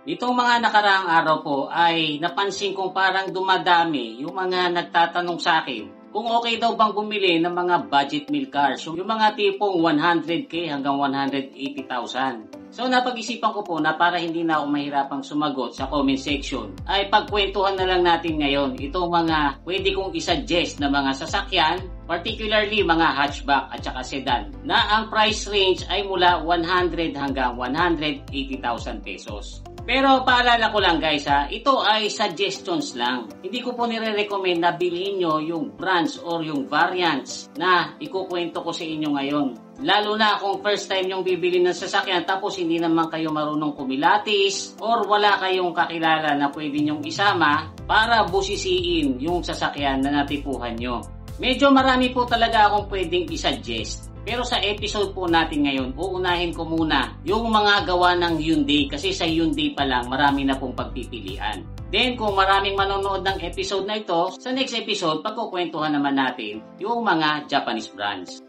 Nitong mga nakaraang araw po ay napansin kong parang dumadami yung mga nagtatanong sa akin kung okay daw bang bumili ng mga budget meal cars, yung mga tipong 100k hanggang 180,000. So napag-isipan ko po na para hindi na ako mahirapang sumagot sa comment section, ay pagkwentuhan na lang natin ngayon itong mga pwede kong isuggest na mga sasakyan, particularly mga hatchback at saka sedan, na ang price range ay mula 100 hanggang 180,000 pesos. Pero paalala ko lang guys ito ay suggestions lang. Hindi ko po nire-recommend na bilhin nyo yung brands or yung variants na ikukwento ko sa inyo ngayon. Lalo na kung first time nyong bibili ng sasakyan tapos hindi naman kayo marunong kumilatis or wala kayong kakilala na pwede nyong isama para busisiin yung sasakyan na natipuhan nyo. Medyo marami po talaga akong pwedeng isuggest. Pero sa episode po natin ngayon, uunahin ko muna yung mga gawa ng Hyundai kasi sa Hyundai pa lang marami na pong pagpipilian. Then kung maraming manonood ng episode na ito, sa next episode pagkukwentuhan naman natin yung mga Japanese brands.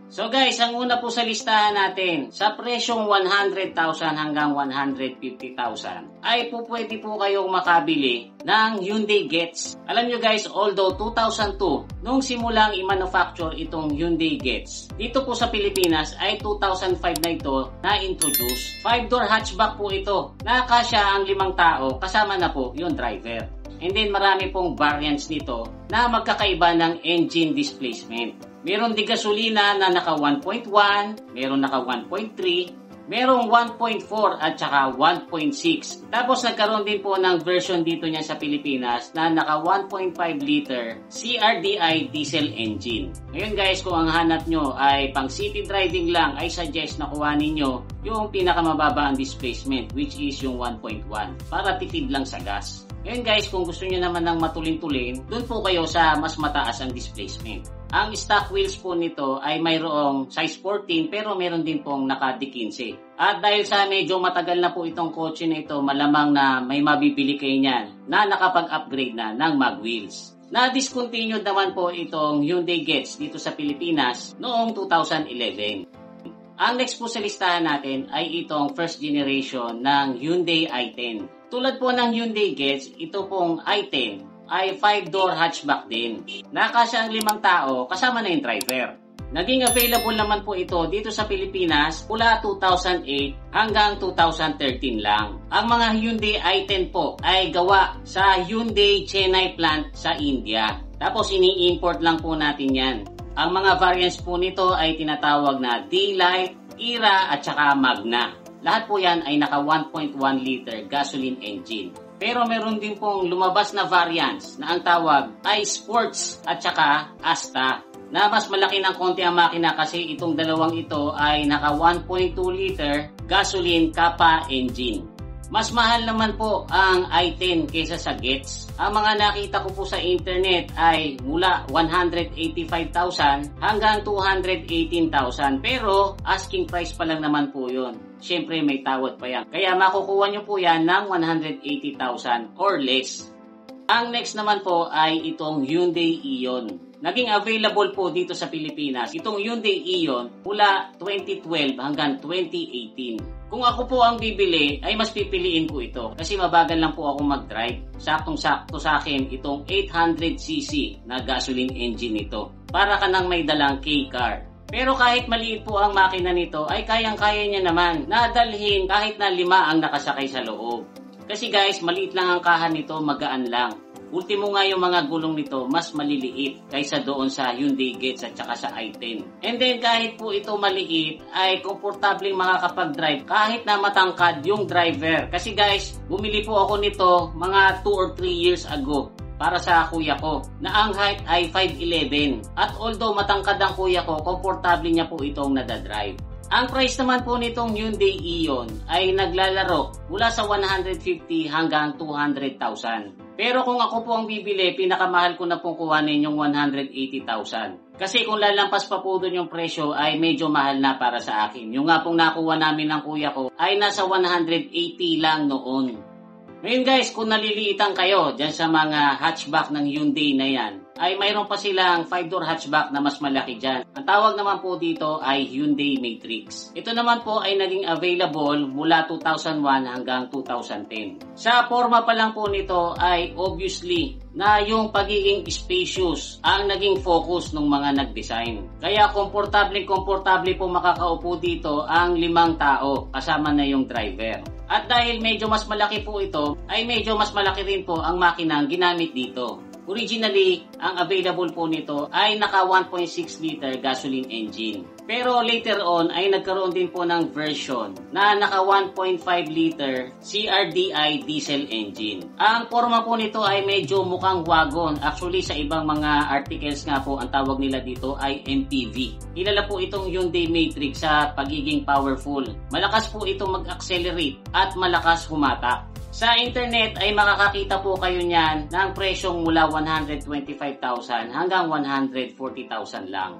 So guys, ang una po sa listahan natin, sa presyong 100,000 hanggang 150,000 ay po pwede po kayong makabili ng Hyundai Getz. Alam nyo guys, although 2002, nung simulang i-manufacture itong Hyundai Getz, dito po sa Pilipinas ay 2005 na ito na-introduce. 5-door hatchback po ito, nakasya ang 5 tao, kasama na po yung driver. And then marami pong variants nito na magkakaiba ng engine displacement. Meron di gasolina na naka 1.1, meron naka 1.3, merong 1.4 at saka 1.6. Tapos nagkaroon din po ng version dito niya sa Pilipinas na naka 1.5 liter CRDI diesel engine. Ngayon guys, kung ang hanap nyo ay pang city driving lang, ay suggest na kuhanin nyo yung pinakamababa ang displacement, which is yung 1.1 para tipid lang sa gas. Ngayon guys, kung gusto nyo naman ng matulin-tulin, dun po kayo sa mas mataas ang displacement. Ang stock wheels po nito ay mayroong size 14 pero meron din pong naka-15. At dahil sa medyo matagal na po itong kotse na ito, malamang na may mabibili kayo niyan na nakapag-upgrade na ng mag wheels. Na-discontinued naman po itong Hyundai Getz dito sa Pilipinas noong 2011. Ang next po sa listahan natin ay itong first generation ng Hyundai i10. Tulad po ng Hyundai Getz, ito pong i10 ay 5-door hatchback din. Nakasya ang 5 tao, kasama na yung driver. Naging available naman po ito dito sa Pilipinas mula 2008 hanggang 2013 lang. Ang mga Hyundai i10 po ay gawa sa Hyundai Chennai plant sa India. Tapos ini-import lang po natin yan. Ang mga variants po nito ay tinatawag na D-Light, Era at saka Magna. Lahat po yan ay naka 1.1 liter gasoline engine. Pero meron din pong lumabas na variants na ang tawag ay Sports at saka Asta, na mas malaki ng konti ang makina kasi itong dalawang ito ay naka 1.2 liter gasoline Kappa engine. Mas mahal naman po ang i10 kaysa sa Getz. Ang mga nakita ko po sa internet ay mula 185,000 hanggang 218,000 pero asking price pa lang naman po yun. Siyempre may tawad pa yan. Kaya makukuha nyo po yan ng 180,000 or less. Ang next naman po ay itong Hyundai Ion. Naging available po dito sa Pilipinas itong Hyundai Ion mula 2012 hanggang 2018. Kung ako po ang bibili, ay mas pipiliin ko ito kasi mabagal lang po ako mag-drive. Saktong-sakto sa akin itong 800cc na gasoline engine nito. Para ka nang may dalang K-car. Pero kahit maliit po ang makina nito, ay kayang-kaya niya naman na dalhin kahit na 5 ang nakasakay sa loob. Kasi guys, maliit lang ang kahan nito, magaan lang. Ultimo nga yung mga gulong nito, mas maliliit kaysa doon sa Hyundai Getz at saka sa i10. And then kahit po ito maliit, ay komportableng makakapag-drive kahit na matangkad yung driver. Kasi guys, bumili po ako nito mga 2 or 3 years ago para sa kuya ko na ang height ay 5'11". At although matangkad ang kuya ko, komportable niya po itong nadadrive. Ang price naman po nitong Hyundai Ion ay naglalaro mula sa 150 hanggang 200,000. Pero kung ako po ang bibili, pinakamahal ko na pong kuhanin yung 180,000. Kasi kung lalampas pa po doon yung presyo ay medyo mahal na para sa akin. Yung nga pong nakuha namin ng kuya ko ay nasa 180 lang noon. Ngayon guys, kung naliliitan kayo dyan sa mga hatchback ng Hyundai na yan, ay mayroon pa silang 5-door hatchback na mas malaki dyan. Ang tawag naman po dito ay Hyundai Matrix. Ito naman po ay naging available mula 2001 hanggang 2010. Sa forma pa lang po nito ay obviously na yung pagiging spacious ang naging focus ng mga nag-design. Kaya komportable po makakaupo dito ang 5 tao kasama na yung driver. At dahil medyo mas malaki po ito, ay medyo mas malaki rin po ang makinang ginamit dito. Originally, ang available po nito ay naka 1.6 liter gasoline engine. Pero later on ay nagkaroon din po ng version na naka 1.5 liter CRDI diesel engine. Ang forma po nito ay medyo mukhang wagon. Actually sa ibang mga articles nga po ang tawag nila dito ay MPV. Kilala po itong Hyundai Matrix sa pagiging powerful. Malakas po itong mag-accelerate at malakas humatak. Sa internet ay makakakita po kayo niyan ng presyong mula 125,000 hanggang 140,000 lang.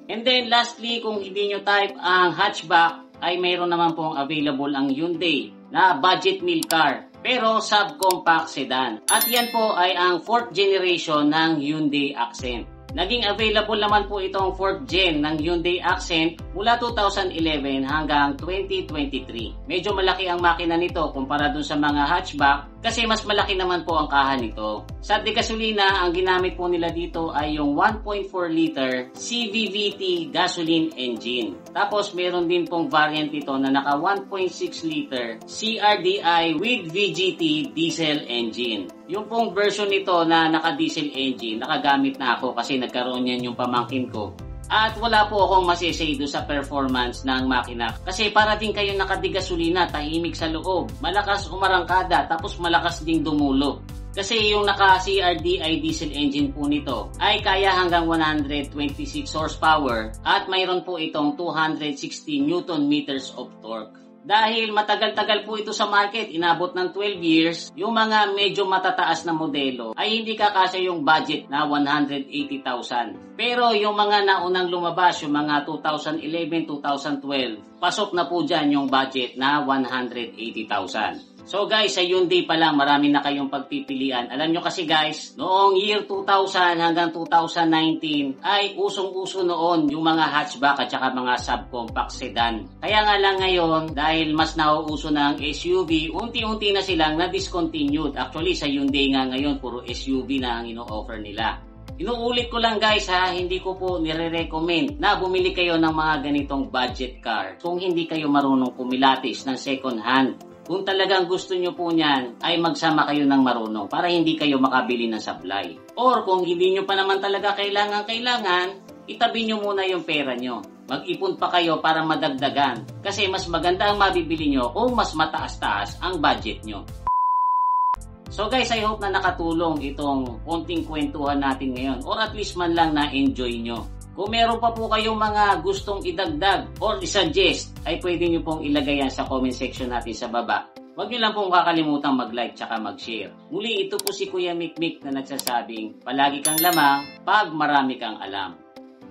And then lastly, kung hindi nyo type ang hatchback, ay mayroon naman pong available ang Hyundai na budget meal car pero subcompact sedan. At yan po ay ang 4th generation ng Hyundai Accent. Naging available naman po itong 4th gen ng Hyundai Accent mula 2011 hanggang 2023. Medyo malaki ang makina nito kumpara dun sa mga hatchback kasi mas malaki naman po ang kaha nito. Sa gasolina, ang ginamit po nila dito ay yung 1.4 liter CVVT gasoline engine. Tapos meron din pong variant ito na naka 1.6 liter CRDI with VGT diesel engine. Yung pong version nito na naka-diesel engine, nakagamit na ako kasi nagkaroon yan yung pamangkin ko. At wala po akong masisay doon sa performance ng makina. Kasi para din kayo nakadigasolina, tahimik sa loob, malakas umarangkada, tapos malakas ding dumulo. Kasi yung naka-CRDI diesel engine po nito ay kaya hanggang 126 horsepower at mayroon po itong 260 Newton meters of torque. Dahil matagal-tagal po ito sa market, inabot ng 12 years, yung mga medyo matataas na modelo ay hindi kakasya yung budget na 180,000. Pero yung mga naunang lumabas, yung mga 2011, 2012, pasok na po dyan yung budget na 180,000. So guys, sa Hyundai pa lang, marami na kayong pagpipilian. Alam nyo kasi guys, noong year 2000 hanggang 2019 ay usong-uso noon yung mga hatchback at saka mga subcompact sedan. Kaya nga lang ngayon, dahil mas nauuso na ang SUV, unti-unti na silang na-discontinued. Actually, sa Hyundai nga ngayon, puro SUV na ang ino-offer nila. Inuulit ko lang guys ha, hindi ko po nire-recommend na bumili kayo ng mga ganitong budget car kung hindi kayo marunong kumilatis ng second hand. Kung talagang gusto nyo po niyan, ay magsama kayo ng marunong para hindi kayo makabili ng supply. Or kung hindi nyo pa naman talaga kailangan, itabi nyo muna yung pera nyo. Mag-ipon pa kayo para madagdagan. Kasi mas maganda ang mabibili nyo kung mas mataas-taas ang budget nyo. So guys, I hope na nakatulong itong konting kwentuhan natin ngayon. Or at least man lang na-enjoy nyo. Kung meron pa po kayong mga gustong idagdag or isuggest, ay pwede nyo pong ilagay yan sa comment section natin sa baba. Huwag nyo lang pong kakalimutang mag-like tsaka mag-share. Muli, ito po si Kuya Mikmik na nagsasabing, palagi kang lamang pag marami kang alam.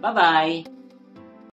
Bye-bye!